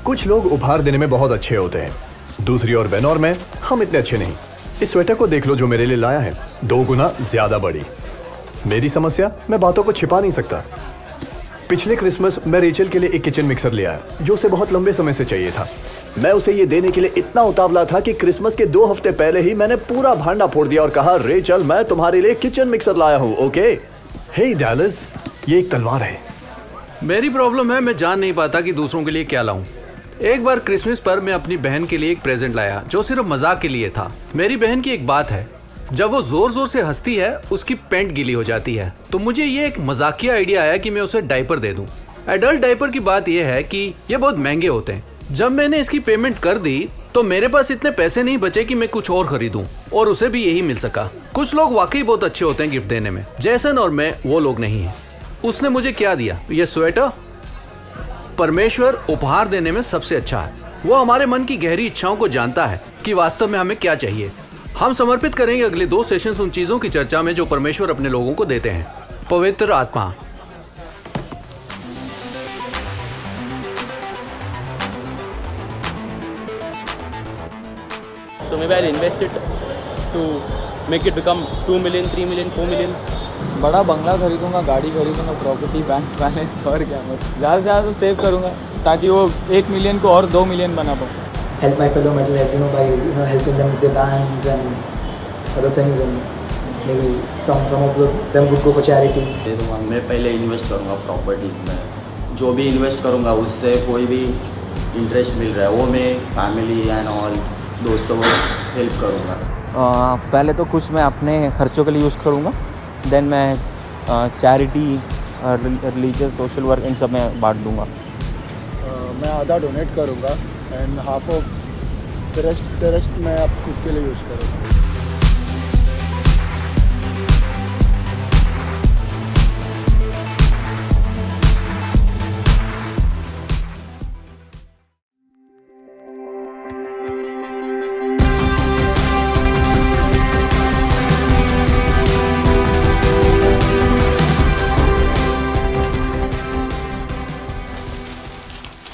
कुछ लोग उपहार देने में बहुत अच्छे होते हैं, दूसरी ओर बेन और मैं, हम इतने अच्छे नहीं। इस स्वेटर को देख लो जो मेरे लिए लाया है, 2 गुना ज्यादा बड़ी। मेरी समस्या, मैं बातों को छिपा नहीं सकता। पिछले क्रिसमस मैं रेचल के लिए एक किचन मिक्सर ले आया जो उसे बहुत लंबे समय से चाहिए था। मैं उसे ये देने के लिए इतना उतावला था कि क्रिसमस के 2 हफ्ते पहले ही मैंने पूरा भांडा फोड़ दिया और कहा, रेचल मैं तुम्हारे लिए किचन मिक्सर लाया हूँ, ओके? हे डैलस, ये एक तलवार है। मेरी प्रॉब्लम है, मैं जान नहीं पाता कि दूसरों के लिए क्या लाऊं। एक बार क्रिसमस पर मैं अपनी बहन के लिए एक प्रेजेंट लाया जो सिर्फ मजाक के लिए था। मेरी बहन की एक बात है, जब वो जोर जोर से हंसती है उसकी पैंट गीली हो जाती है। तो मुझे ये एक मजाकिया आइडिया आया कि मैं उसे डायपर दे दूं। एडल्ट डायपर की बात यह है कि ये बहुत महंगे होते हैं। जब मैंने इसकी पेमेंट कर दी तो मेरे पास इतने पैसे नहीं बचे कि मैं कुछ और खरीदूं, और उसे भी यही मिल सका। कुछ लोग वाकई बहुत अच्छे होते हैं गिफ्ट देने में, जैसन और मैं वो लोग नहीं है। उसने मुझे क्या दिया? ये स्वेटर। परमेश्वर उपहार देने में सबसे अच्छा है। वो हमारे मन की गहरी इच्छाओं को जानता है कि वास्तव में हमें क्या चाहिए। हम समर्पित करेंगे अगले 2 सेशंस उन चीजों की चर्चा में जो परमेश्वर अपने लोगों को देते हैं। पवित्र आत्मा। So maybe I'll invest it to make it become 2 million, 3 million, 4 million. बड़ा बंगला खरीदूंगा, गाड़ी खरीदूंगा, प्रॉपर्टी, बैंक बैलेंस, और क्या मतलब ज़्यादा से ज़्यादा तो सेव करूंगा ताकि वो 1 मिलियन को और 2 मिलियन बना पाऊँ। Help my fellow metalheads, by helping them with their bands and other things, and maybe some of them would go for charity. मैं पहले इन्वेस्ट करूँगा प्रॉपर्टीज में, जो भी इन्वेस्ट करूँगा उससे कोई भी इंटरेस्ट मिल रहा है वो मैं फैमिली एंड ऑल दोस्तों को हेल्प करूँगा। पहले तो कुछ मैं अपने खर्चों के लिए यूज़ करूँगा, देन मैं चैरिटी, रिलीजियस, सोशल वर्क, इन सब में बांट दूँगा। मैं आधा डोनेट करूँगा and half of the rest मैं अब खुद के लिए यूज़ करूँगा।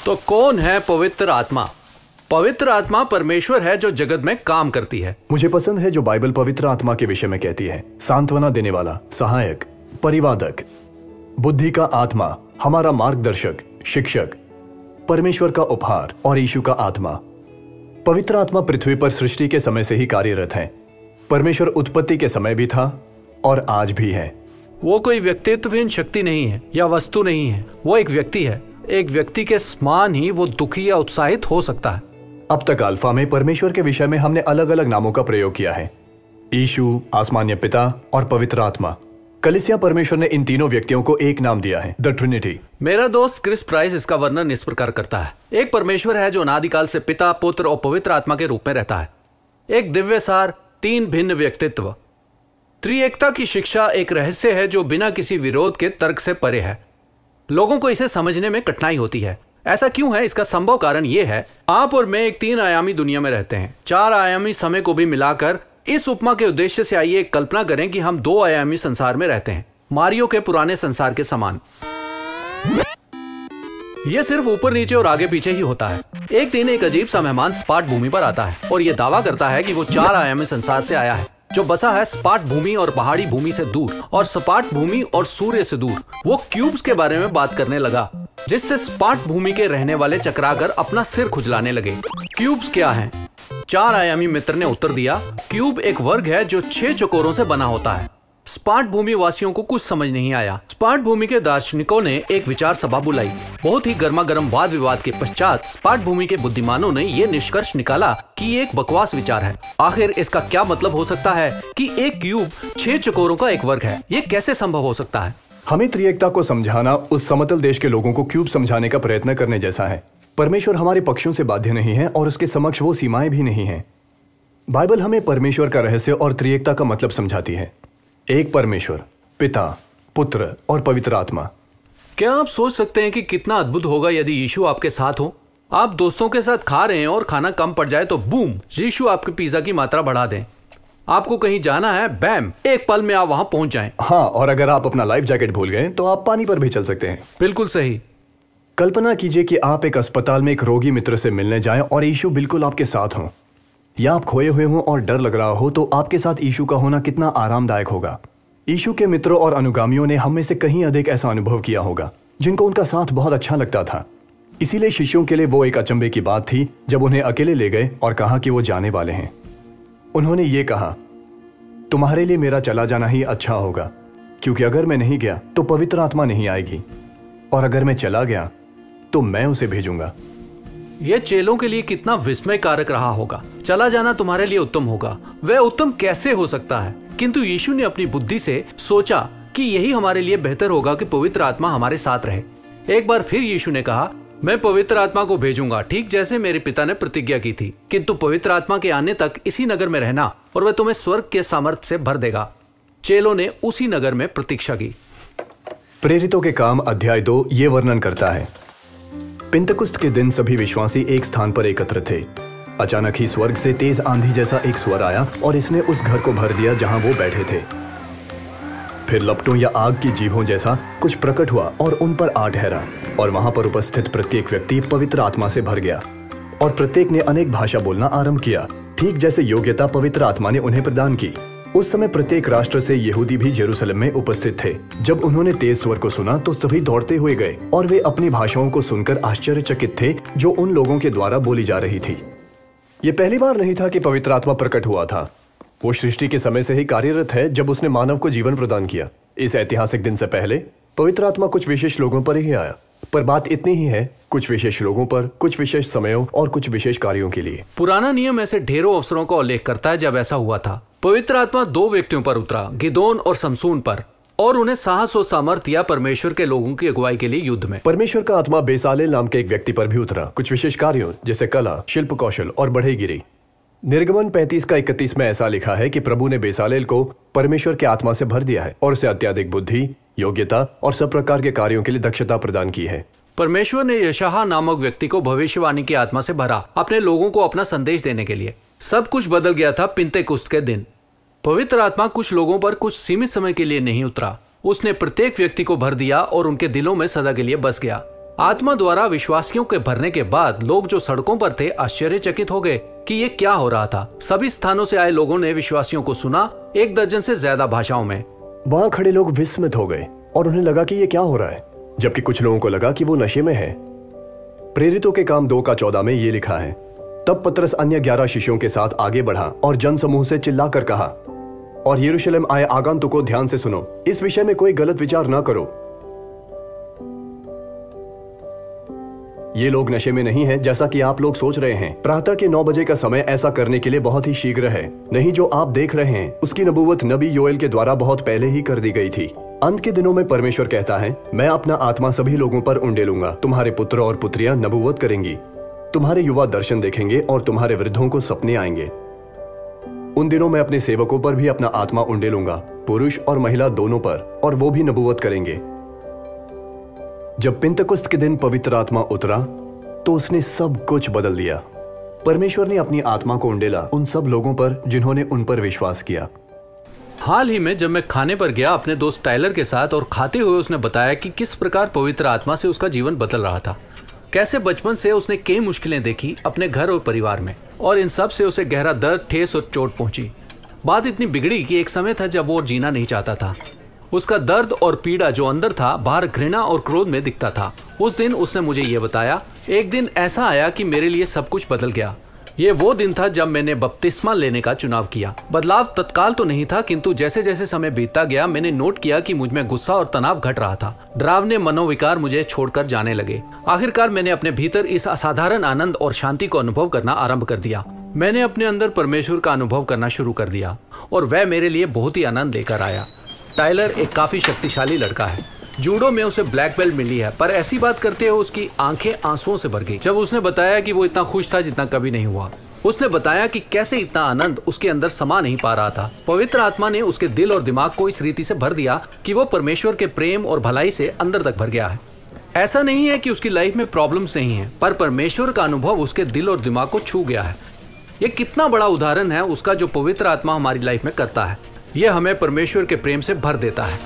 तो कौन है पवित्र आत्मा? पवित्र आत्मा परमेश्वर है जो जगत में काम करती है। मुझे पसंद है जो बाइबल पवित्र आत्मा के विषय में कहती है। सांत्वना देने वाला, सहायक, परिवादक, बुद्धि का आत्मा, हमारा मार्गदर्शक, शिक्षक, परमेश्वर का उपहार और यीशु का आत्मा। पवित्र आत्मा पृथ्वी पर सृष्टि के समय से ही कार्यरत है। परमेश्वर उत्पत्ति के समय भी था और आज भी है। वो कोई व्यक्तित्वहीन शक्ति नहीं है या वस्तु नहीं है, वो एक व्यक्ति है। एक व्यक्ति के समान ही वो दुखी या उत्साहित हो सकता है। अब तक अल्फा में परमेश्वर के विषय में हमने अलग अलग नामों का प्रयोग किया है, यीशु, आसमान्य पिता और पवित्र आत्मा। कलीसिया परमेश्वर ने इन तीनों व्यक्तियों को एक नाम दिया है, द ट्रिनिटी। मेरा दोस्त क्रिस प्राइस इसका वर्णन इस प्रकार करता है। एक परमेश्वर है जो अनादिकाल से पिता, पुत्र और पवित्र आत्मा के रूप में रहता है। एक दिव्य सार, 3 भिन्न व्यक्तित्व। त्रिएकता की शिक्षा एक रहस्य है जो बिना किसी विरोध के तर्क से परे है। लोगों को इसे समझने में कठिनाई होती है। ऐसा क्यों है? इसका संभव कारण यह है, आप और मैं एक 3 आयामी दुनिया में रहते हैं। 4 आयामी समय को भी मिलाकर इस उपमा के उद्देश्य से आइए एक कल्पना करें कि हम 2 आयामी संसार में रहते हैं, मारियो के पुराने संसार के समान। यह सिर्फ ऊपर नीचे और आगे पीछे ही होता है। एक दिन एक अजीब सा मेहमान सपाट भूमि पर आता है और यह दावा करता है कि वो 4 आयामी संसार से आया है जो बसा है सपाट भूमि और पहाड़ी भूमि से दूर और सपाट भूमि और सूर्य से दूर। वो क्यूब्स के बारे में बात करने लगा जिससे सपाट भूमि के रहने वाले चकराकर अपना सिर खुजलाने लगे। क्यूब्स क्या हैं? 4 आयामी मित्र ने उत्तर दिया, क्यूब एक वर्ग है जो 6 चकोरों से बना होता है। सपाट भूमि वासियों को कुछ समझ नहीं आया। सपाट भूमि के दार्शनिकों ने एक विचार सभा बुलाई। बहुत ही गर्मा गर्म वाद विवाद के पश्चात सपाट भूमि के बुद्धिमानों ने यह निष्कर्ष निकाला कि ये एक बकवास विचार है। आखिर इसका क्या मतलब हो सकता है कि एक क्यूब 6 चकोरों का एक वर्ग है? ये कैसे संभव हो सकता है? हमें त्रिएकता को समझाना उस समतल देश के लोगों को क्यूब समझाने का प्रयत्न करने जैसा है। परमेश्वर हमारे पक्षों से बाध्य नहीं है और उसके समक्ष वो सीमाएं भी नहीं है। बाइबल हमें परमेश्वर का रहस्य और त्रिएकता का मतलब समझाती है। एक परमेश्वर, पिता, पुत्र और पवित्र आत्मा। क्या आप सोच सकते हैं कि कितना अद्भुत होगा यदि यीशु आपके साथ हो? आप दोस्तों के साथ खा रहे हैं और खाना कम पड़ जाए तो बूम, यीशु आपके पिज्जा की मात्रा बढ़ा दें। आपको कहीं जाना है, बैम, एक पल में आप वहां पहुंच जाएं। हाँ, और अगर आप अपना लाइफ जैकेट भूल गए तो आप पानी पर भी चल सकते हैं। बिल्कुल सही। कल्पना कीजिए कि आप एक अस्पताल में एक रोगी मित्र से मिलने जाएं और यीशु बिल्कुल आपके साथ हों, या आप खोए हुए हों और डर लग रहा हो, तो आपके साथ यीशु का होना कितना आरामदायक होगा। यीशु के मित्रों और अनुगामियों ने हम में से कहीं अधिक ऐसा अनुभव किया होगा, जिनको उनका साथ बहुत अच्छा लगता था। इसीलिए शिष्यों के लिए वो एक अचंभे की बात थी जब उन्हें अकेले ले गए और कहा कि वो जाने वाले हैं। उन्होंने ये कहा, तुम्हारे लिए मेरा चला जाना ही अच्छा होगा, क्योंकि अगर मैं नहीं गया तो पवित्र आत्मा नहीं आएगी, और अगर मैं चला गया तो मैं उसे भेजूंगा। यह चेलों के लिए कितना विस्मय कारक रहा होगा। चला जाना तुम्हारे लिए उत्तम होगा, वह उत्तम कैसे हो सकता है? किंतु यीशु ने अपनी बुद्धि से सोचा कि यही हमारे लिए बेहतर होगा कि पवित्र आत्मा हमारे साथ रहे। एक बार फिर यीशु ने कहा, मैं पवित्र आत्मा को भेजूंगा, ठीक जैसे मेरे पिता ने प्रतिज्ञा की थी, किंतु पवित्र आत्मा के आने तक इसी नगर में रहना और वह तुम्हें स्वर्ग के सामर्थ्य से भर देगा। चेलों ने उसी नगर में प्रतीक्षा की। प्रेरितों के काम अध्याय 2 ये वर्णन करता है। पिंतकुस्त के दिन सभी विश्वासी एक स्थान पर एकत्र थे। अचानक ही स्वर्ग से तेज आंधी जैसा एक स्वर आया और इसने उस घर को भर दिया जहां वो बैठे थे। फिर लपटों या आग की जीभों जैसा कुछ प्रकट हुआ और उन पर आ ठहरा, और वहां पर उपस्थित प्रत्येक व्यक्ति पवित्र आत्मा से भर गया, और प्रत्येक ने अनेक भाषा बोलना आरंभ किया, ठीक जैसे योग्यता पवित्र आत्मा ने उन्हें प्रदान की। उस समय प्रत्येक राष्ट्र से यहूदी भी जेरूसलम में उपस्थित थे। जब उन्होंने तेज स्वर को सुना तो सभी दौड़ते हुए गए, और वे अपनी भाषाओं को सुनकर आश्चर्यचकित थे जो उन लोगों के द्वारा बोली जा रही थी। ये पहली बार नहीं था कि पवित्र आत्मा प्रकट हुआ था। वो सृष्टि के समय से ही कार्यरत है, जब उसने मानव को जीवन प्रदान किया। इस ऐतिहासिक दिन से पहले पवित्र आत्मा कुछ विशेष लोगों पर ही आया, पर बात इतनी ही है, कुछ विशेष लोगों पर, कुछ विशेष समयों और कुछ विशेष कार्यों के लिए। पुराना नियम ऐसे ढेरों अवसरों का उल्लेख करता है जब ऐसा हुआ था। पवित्र आत्मा 2 व्यक्तियों पर उतरा, गिदोन और समसून पर, और उन्हें साहस और सामर्थ्य या परमेश्वर के लोगों की अगुवाई के लिए युद्ध में। परमेश्वर का आत्मा बेसालेल नाम के एक व्यक्ति पर भी उतरा, कुछ विशेष कार्यों जैसे कला, शिल्प कौशल और बढ़ईगिरी। निर्गमन 35 का 31 में ऐसा लिखा है कि प्रभु ने बेसालेल को परमेश्वर के आत्मा से भर दिया है और उसे अत्याधिक बुद्धि, योग्यता और सब प्रकार के कार्यों के लिए दक्षता प्रदान की है। परमेश्वर ने यशायाह नामक व्यक्ति को भविष्यवाणी की आत्मा से भरा, अपने लोगों को अपना संदेश देने के लिए। सब कुछ बदल गया था पिंतेकुस्त के दिन। पवित्र आत्मा कुछ लोगों पर कुछ सीमित समय के लिए नहीं उतरा, उसने प्रत्येक व्यक्ति को भर दिया और उनके दिलों में सदा के लिए बस गया। आत्मा द्वारा विश्वासियों के भरने के बाद लोग जो सड़कों पर थे आश्चर्यचकित हो गए कि ये क्या हो रहा था। सभी स्थानों से आए लोगों ने विश्वासियों को सुना, 1 दर्जन से ज्यादा भाषाओं में। वहां खड़े लोग विस्मित हो गए और उन्हें लगा कि ये क्या हो रहा है, जबकि कुछ लोगों को लगा कि वो नशे में है। प्रेरितों के काम 2 का 14 में ये लिखा है, तब पतरस अन्य 11 शिष्यों के साथ आगे बढ़ा और जन समूह से चिल्लाकर कहा, और यरूशलेम आए आगंतुकों ध्यान से सुनो, इस विषय में कोई गलत विचार न करो। ये लोग नशे में नहीं हैं जैसा कि आप लोग सोच रहे हैं। प्रातः के 9 बजे का समय ऐसा करने के लिए बहुत ही शीघ्र है। नहीं, जो आप देख रहे हैं उसकी नबूवत नबी योएल के द्वारा बहुत पहले ही कर दी गई थी। अंत के दिनों में परमेश्वर कहता है, मैं अपना आत्मा सभी लोगों पर उंडेलूंगा। तुम्हारे पुत्र और पुत्रियां नबूवत करेंगी, तुम्हारे युवा दर्शन देखेंगे और तुम्हारे वृद्धों को सपने आएंगे। उन दिनों मैं अपने सेवकों पर भी अपना आत्मा उंडेलूंगा, पुरुष और महिला दोनों पर, और वो भी नबूवत करेंगे। जब पिंतकुस्त के दिन पवित्र आत्मा उतरा तो उसने सब कुछ बदल दिया। परमेश्वर ने अपनी आत्मा को उंडेला उन सब लोगों पर जिन्होंने उन पर विश्वास किया। हाल ही में जब मैं खाने पर गया अपने दोस्त टाइलर के साथ, और खाते हुए उसने बताया कि किस प्रकार पवित्र आत्मा से उसका जीवन बदल रहा था। कैसे बचपन से उसने कई मुश्किलें देखी अपने घर और परिवार में, और इन सब से उसे गहरा दर्द, ठेस और चोट पहुंची। बात इतनी बिगड़ी कि एक समय था जब वो जीना नहीं चाहता था। उसका दर्द और पीड़ा जो अंदर था बाहर घृणा और क्रोध में दिखता था। उस दिन उसने मुझे ये बताया, एक दिन ऐसा आया कि मेरे लिए सब कुछ बदल गया। ये वो दिन था जब मैंने बपतिस्मा लेने का चुनाव किया। बदलाव तत्काल तो नहीं था, किंतु जैसे जैसे समय बीतता गया मैंने नोट किया कि मुझ में गुस्सा और तनाव घट रहा था। डरावने मनोविकार मुझे छोड़कर जाने लगे। आखिरकार मैंने अपने भीतर इस असाधारण आनंद और शांति को अनुभव करना आरंभ कर दिया। मैंने अपने अंदर परमेश्वर का अनुभव करना शुरू कर दिया, और वह मेरे लिए बहुत ही आनंद लेकर आया। टाइलर एक काफी शक्तिशाली लड़का है। जूडो में उसे ब्लैक बेल्ट मिली है, पर ऐसी बात करते हुए उसकी आंखें आंसुओं से भर गई जब उसने बताया कि वो इतना खुश था जितना कभी नहीं हुआ। उसने बताया कि कैसे इतना आनंद उसके अंदर समा नहीं पा रहा था। पवित्र आत्मा ने उसके दिल और दिमाग को इस रीति से भर दिया कि वो परमेश्वर के प्रेम और भलाई से अंदर तक भर गया है। ऐसा नहीं है कि उसकी लाइफ में प्रॉब्लम्स नहीं है, पर परमेश्वर का अनुभव उसके दिल और दिमाग को छू गया है। ये कितना बड़ा उदाहरण है उसका जो पवित्र आत्मा हमारी लाइफ में करता है। यह हमें परमेश्वर के प्रेम से भर देता है।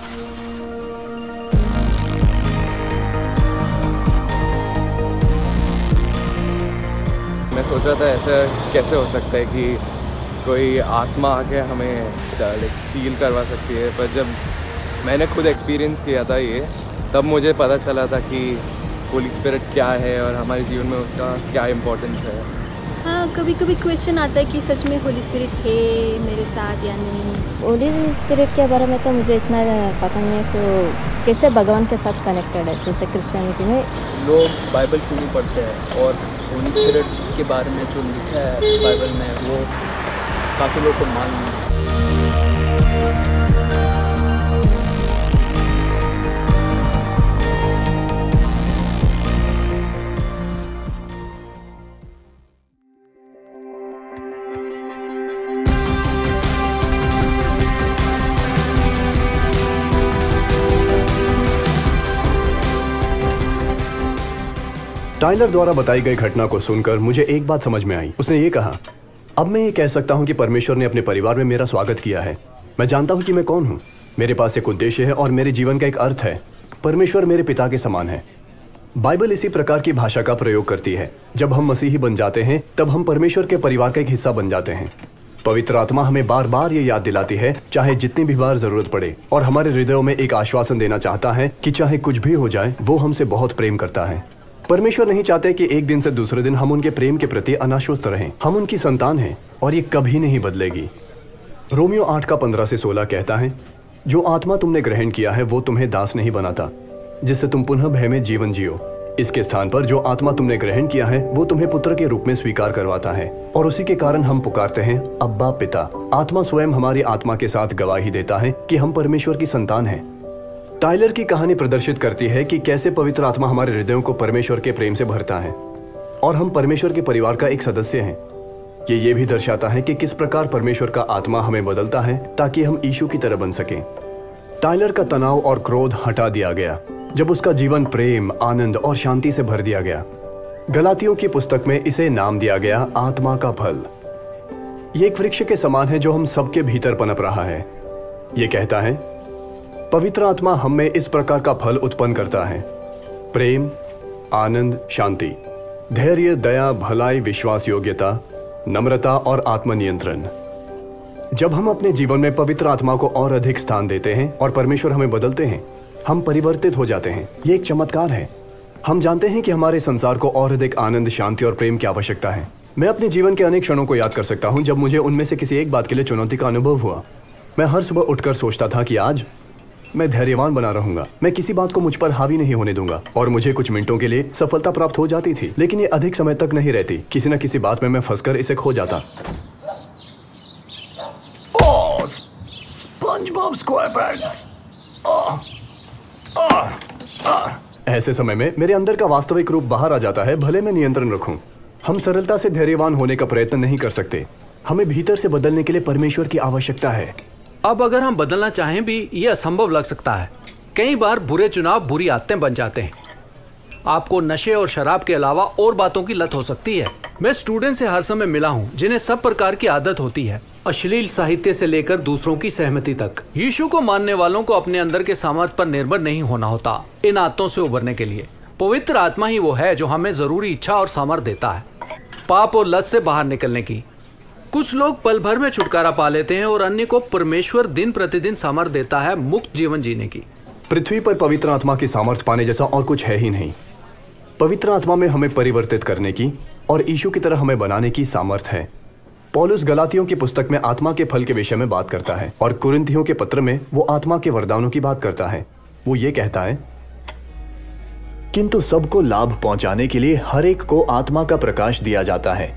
सोच रहा था ऐसा कैसे हो सकता है कि कोई आत्मा आके हमें फील करवा सकती है, पर जब मैंने खुद एक्सपीरियंस किया था ये, तब मुझे पता चला था कि होली स्पिरिट क्या है और हमारे जीवन में उसका क्या इम्पोर्टेंस है। हाँ, कभी कभी क्वेश्चन आता है कि सच में होली स्पिरिट है मेरे साथ या नहीं। होली स्पिरिट के बारे में तो मुझे इतना पता नहीं है कि कैसे भगवान के साथ कनेक्टेड है। जैसे क्रिश्चियनिटी में लोग बाइबल क्यों नहीं पढ़ते हैं और होली स्पिरिट के बारे में जो लिखा है बाइबल में वो काफ़ी लोग को मालूम नहीं। टाइलर द्वारा बताई गई घटना को सुनकर मुझे एक बात समझ में आई। उसने ये कहा, अब मैं ये कह सकता हूँ कि परमेश्वर ने अपने परिवार में मेरा स्वागत किया है। मैं जानता हूँ कि मैं कौन हूँ, मेरे पास एक उद्देश्य है और मेरे जीवन का एक अर्थ है। परमेश्वर मेरे पिता के समान है। बाइबल इसी प्रकार की भाषा का प्रयोग करती है। जब हम मसीही बन जाते हैं तब हम परमेश्वर के परिवार का एक हिस्सा बन जाते हैं। पवित्र आत्मा हमें बार बार ये याद दिलाती है, चाहे जितनी भी बार जरूरत पड़े, और हमारे हृदयों में एक आश्वासन देना चाहता है कि चाहे कुछ भी हो जाए वो हमसे बहुत प्रेम करता है। परमेश्वर नहीं चाहते कि एक दिन से दूसरे दिन हम उनके प्रेम के प्रति अनाश्वस्त रहें। हम उनकी संतान हैं और ये कभी नहीं बदलेगी। रोमियो 8 का 15 से 16 कहता है, जो आत्मा तुमने ग्रहण किया है वो तुम्हें दास नहीं बनाता, जिससे तुम पुनः भय में जीवन जियो। इसके स्थान पर जो आत्मा तुमने ग्रहण किया है वो तुम्हें पुत्र के रूप में स्वीकार करवाता है, और उसी के कारण हम पुकारते हैं, अब्बा पिता। आत्मा स्वयं हमारी आत्मा के साथ गवाही देता है कि हम परमेश्वर की संतान हैं। टाइलर की कहानी प्रदर्शित करती है कि कैसे पवित्र आत्मा हमारे हृदयों को परमेश्वर के प्रेम से भरता है और हम परमेश्वर के परिवार का एक सदस्य हैं। ये भी दर्शाता है कि किस प्रकार परमेश्वर का आत्मा हमें बदलता है ताकि हम यीशु की तरह बन सकें। टाइलर का तनाव और क्रोध हटा दिया गया जब उसका जीवन प्रेम, आनंद और शांति से भर दिया गया। गलातियों की पुस्तक में इसे नाम दिया गया आत्मा का फल। ये एक वृक्ष के समान है जो हम सबके भीतर पनप रहा है। ये कहता है, पवित्र आत्मा हम में इस प्रकार का फल उत्पन्न करता है, प्रेम, आनंद, शांति, धैर्य, दया, भलाई, विश्वास योग्यता, नम्रता और आत्मनियंत्रण। जब हम अपने जीवन में पवित्र आत्मा को और अधिक स्थान देते हैं और परमेश्वर हमें बदलते हैं, हम परिवर्तित हो जाते हैं। ये एक चमत्कार है। हम जानते हैं कि हमारे संसार को और अधिक आनंद, शांति और प्रेम की आवश्यकता है। मैं अपने जीवन के अनेक क्षणों को याद कर सकता हूं जब मुझे उनमें से किसी एक बात के लिए चुनौती का अनुभव हुआ। मैं हर सुबह उठकर सोचता था कि आज मैं धैर्यवान बना रहूंगा, मैं किसी बात को मुझ पर हावी नहीं होने दूंगा, और मुझे कुछ मिनटों के लिए सफलता प्राप्त हो जाती थी, लेकिन ये अधिक समय तक नहीं रहती। किसी न किसी बात में मैं फंसकर इसे खो जाता। स्पंजबॉब स्क्वारपैंट्स। ऐसे समय में मेरे अंदर का वास्तविक रूप बाहर आ जाता है, भले मैं नियंत्रण रखूं। हम सरलता से धैर्यवान होने का प्रयत्न नहीं कर सकते। हमें भीतर से बदलने के लिए परमेश्वर की आवश्यकता है। अब अगर हम बदलना चाहें भी ये असंभव लग सकता है। कई बार बुरे चुनाव बुरी आदतें बन जाते हैं। आपको नशे और शराब के अलावा और बातों की लत हो सकती है। मैं स्टूडेंट से हर समय मिला हूँ जिन्हें सब प्रकार की आदत होती है, अश्लील साहित्य से लेकर दूसरों की सहमति तक। यीशु को मानने वालों को अपने अंदर के सामर्थ्य पर निर्भर नहीं होना होता इन आदतों से उबरने के लिए। पवित्र आत्मा ही वो है जो हमें जरूरी इच्छा और सामर्थ्य देता है पाप और लत से बाहर निकलने की। कुछ लोग पल भर में छुटकारा पा लेते हैं और अन्य को परमेश्वर दिन प्रतिदिन सामर्थ्य देता है मुक्त जीवन जीने की। पृथ्वी पर पवित्र आत्मा की सामर्थ्य पाने जैसा और कुछ है ही नहीं। पवित्र आत्मा में हमें परिवर्तित करने की और यीशु की तरह हमें बनाने की सामर्थ्य है। पौलुस गलातियों की पुस्तक में आत्मा के फल के विषय में बात करता है और कुरिन्थियों के पत्र में वो आत्मा के वरदानों की बात करता है। वो ये कहता है, किंतु सबको लाभ पहुंचाने के लिए हर एक को आत्मा का प्रकाश दिया जाता है,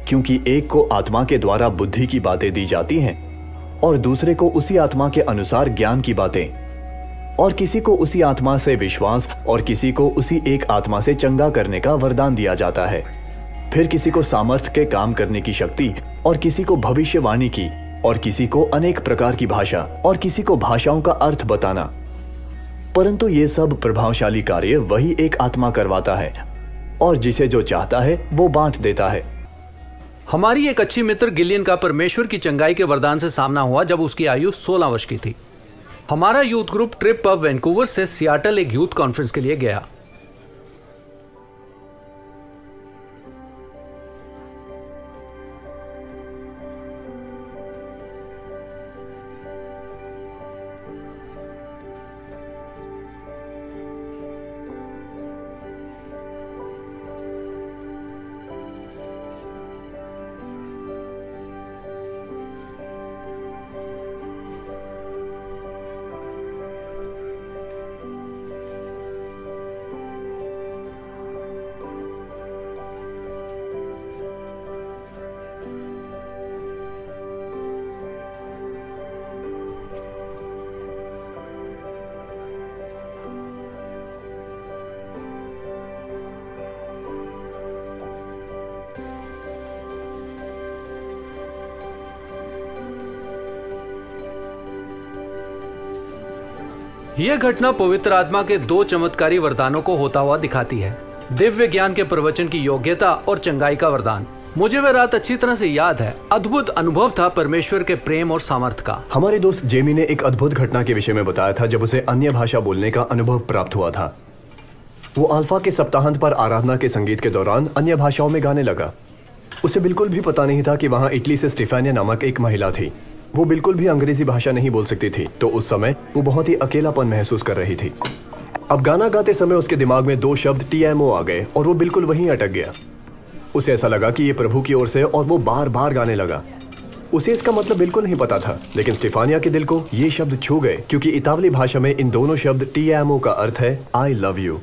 क्योंकि एक को आत्मा के द्वारा बुद्धि की बातें दी जाती हैं और दूसरे को उसी आत्मा के अनुसार ज्ञान की बातें, और किसी को उसी आत्मा से विश्वास और किसी को उसी एक आत्मा से चंगा करने का वरदान दिया जाता है। फिर किसी को सामर्थ्य के काम करने की शक्ति, और किसी को भविष्यवाणी की, और किसी को अनेक प्रकार की भाषा, और किसी को भाषाओं का अर्थ बताना। परंतु ये सब प्रभावशाली कार्य वही एक आत्मा करवाता है, और जिसे जो चाहता है वो बांट देता है। हमारी एक अच्छी मित्र गिलियन का परमेश्वर की चंगाई के वरदान से सामना हुआ जब उसकी आयु 16 वर्ष की थी। हमारा यूथ ग्रुप ट्रिप अब वैंकूवर से सियाटल एक यूथ कॉन्फ्रेंस के लिए गया। यह घटना पवित्र आत्मा के 2 चमत्कारी वरदानों को होता हुआ दिखाती है। दिव्य ज्ञान के प्रवचन की योग्यता और चंगाई का वरदान। मुझे वह रात अच्छी तरह से याद है। अद्भुत अनुभव था परमेश्वर के प्रेम और सामर्थ का। हमारे दोस्त जेमी ने एक अद्भुत घटना के विषय में बताया था जब उसे अन्य भाषा बोलने का अनुभव प्राप्त हुआ था। वो अल्फा के सप्ताहांत पर आराधना के संगीत के दौरान अन्य भाषाओं में गाने लगा। उसे बिल्कुल भी पता नहीं था कि वहाँ इटली से स्टेफानिया नामक एक महिला थी। वो बिल्कुल भी अंग्रेजी भाषा नहीं बोल सकती थी, तो उस समय वो बहुत ही अकेलापन महसूस कर रही थी। अब गाना गाते समय उसके दिमाग में 2 शब्द TMO आ गए और वो बिल्कुल वहीं अटक गया। उसे ऐसा लगा कि ये प्रभु की ओर से, और वो बार बार गाने लगा। उसे इसका मतलब बिल्कुल नहीं पता था, लेकिन स्टेफानिया के दिल को ये शब्द छू गए, क्योंकि इतावली भाषा में इन दोनों शब्द TMO का अर्थ है आई लव यू।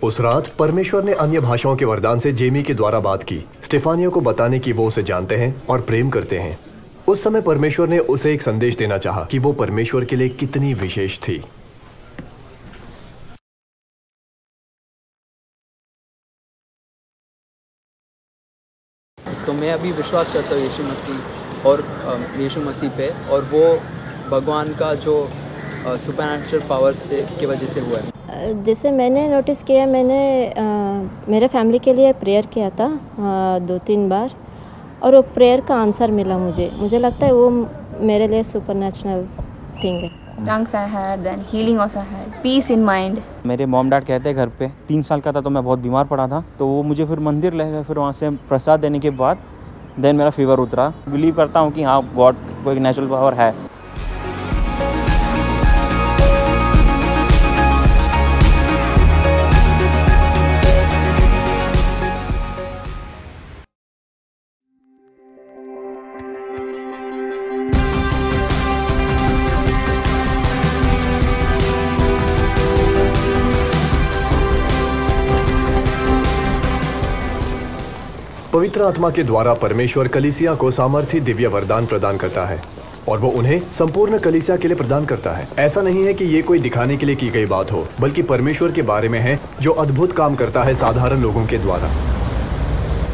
उस रात परमेश्वर ने अन्य भाषाओं के वरदान से जेमी के द्वारा बात की, स्टेफानिया को बताने की वो उसे जानते हैं और प्रेम करते हैं। उस समय परमेश्वर ने उसे एक संदेश देना चाहा कि वो परमेश्वर के लिए कितनी विशेष थी। तो मैं अभी विश्वास करता हूँ यीशु मसीह पे, और वो भगवान का जो सुपरनैचुरल पावर्स की वजह से हुआ है। जैसे मैंने नोटिस किया, मैंने मेरे फैमिली के लिए प्रेयर किया था 2-3 बार, और वो प्रेयर का आंसर मिला मुझे लगता है वो मेरे लिए सुपरनैचुरल थिंग है। Tongues I had, then healing also I had, peace in mind. मेरे मॉम डैड कहते हैं घर पे 3 साल का था तो मैं बहुत बीमार पड़ा था, तो वो मुझे फिर मंदिर ले गए। फिर वहाँ से प्रसाद देने के बाद देन मेरा फीवर उतरा। बिलीव करता हूँ कि हाँ, गॉड को एक नेचुरल पावर है। पवित्र आत्मा के द्वारा परमेश्वर कलीसिया को सामर्थी दिव्य वरदान प्रदान करता है और वो उन्हें संपूर्ण कलीसिया के लिए प्रदान करता है। ऐसा नहीं है कि ये कोई दिखाने के लिए की गई बात हो, बल्कि परमेश्वर के बारे में है जो अद्भुत काम करता है साधारण लोगों के द्वारा।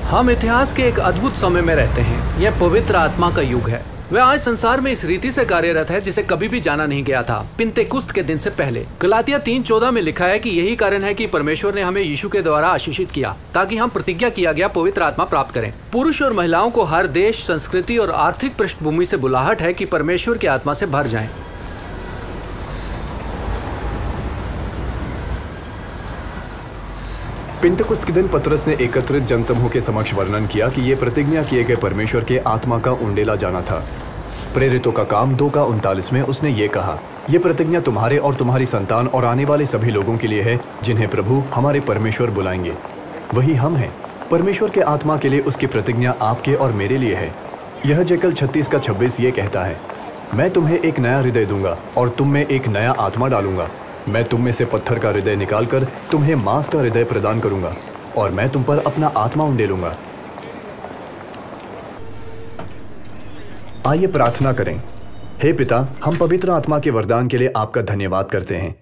हम इतिहास के एक अद्भुत समय में रहते हैं। यह पवित्र आत्मा का युग है। वह आज संसार में इस रीति से कार्यरत है जिसे कभी भी जाना नहीं गया था पिंतेकुस्त के दिन से पहले। गलातिया 3:14 में लिखा है कि यही कारण है कि परमेश्वर ने हमें यीशु के द्वारा आशीषित किया, ताकि हम प्रतिज्ञा किया गया पवित्र आत्मा प्राप्त करें। पुरुष और महिलाओं को हर देश, संस्कृति और आर्थिक पृष्ठभूमि से बुलाहट है कि परमेश्वर की आत्मा से भर जाएं। पिंतेकुस्त के दिन पतरस ने एकत्रित जनसमूह के समक्ष वर्णन किया कि ये प्रतिज्ञा किए गए परमेश्वर के आत्मा का उंडेला जाना था। प्रेरितों का काम 2:39 में उसने ये कहा, ये प्रतिज्ञा तुम्हारे और तुम्हारी संतान और आने वाले सभी लोगों के लिए है जिन्हें प्रभु हमारे परमेश्वर बुलाएंगे। वही हम हैं। परमेश्वर के आत्मा के लिए उसकी प्रतिज्ञा आपके और मेरे लिए है। यह जेकल 36:26 ये कहता है, मैं तुम्हें एक नया हृदय दूंगा और तुम में एक नया आत्मा डालूंगा। मैं तुम में से पत्थर का हृदय निकालकर तुम्हें मांस का हृदय प्रदान करूंगा और मैं तुम पर अपना आत्मा उंडेलूंगा। आइए प्रार्थना करें। हे पिता, हम पवित्र आत्मा के वरदान के लिए आपका धन्यवाद करते हैं।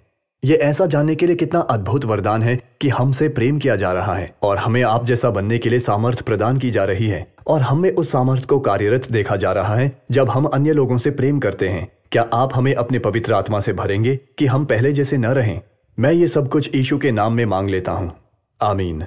ये ऐसा जानने के लिए कितना अद्भुत वरदान है कि हमसे प्रेम किया जा रहा है और हमें आप जैसा बनने के लिए सामर्थ प्रदान की जा रही है, और हमें उस सामर्थ को कार्यरत देखा जा रहा है जब हम अन्य लोगों से प्रेम करते हैं। क्या आप हमें अपने पवित्र आत्मा से भरेंगे कि हम पहले जैसे न रहें? मैं ये सब कुछ यीशु के नाम में मांग लेता हूँ। आमीन।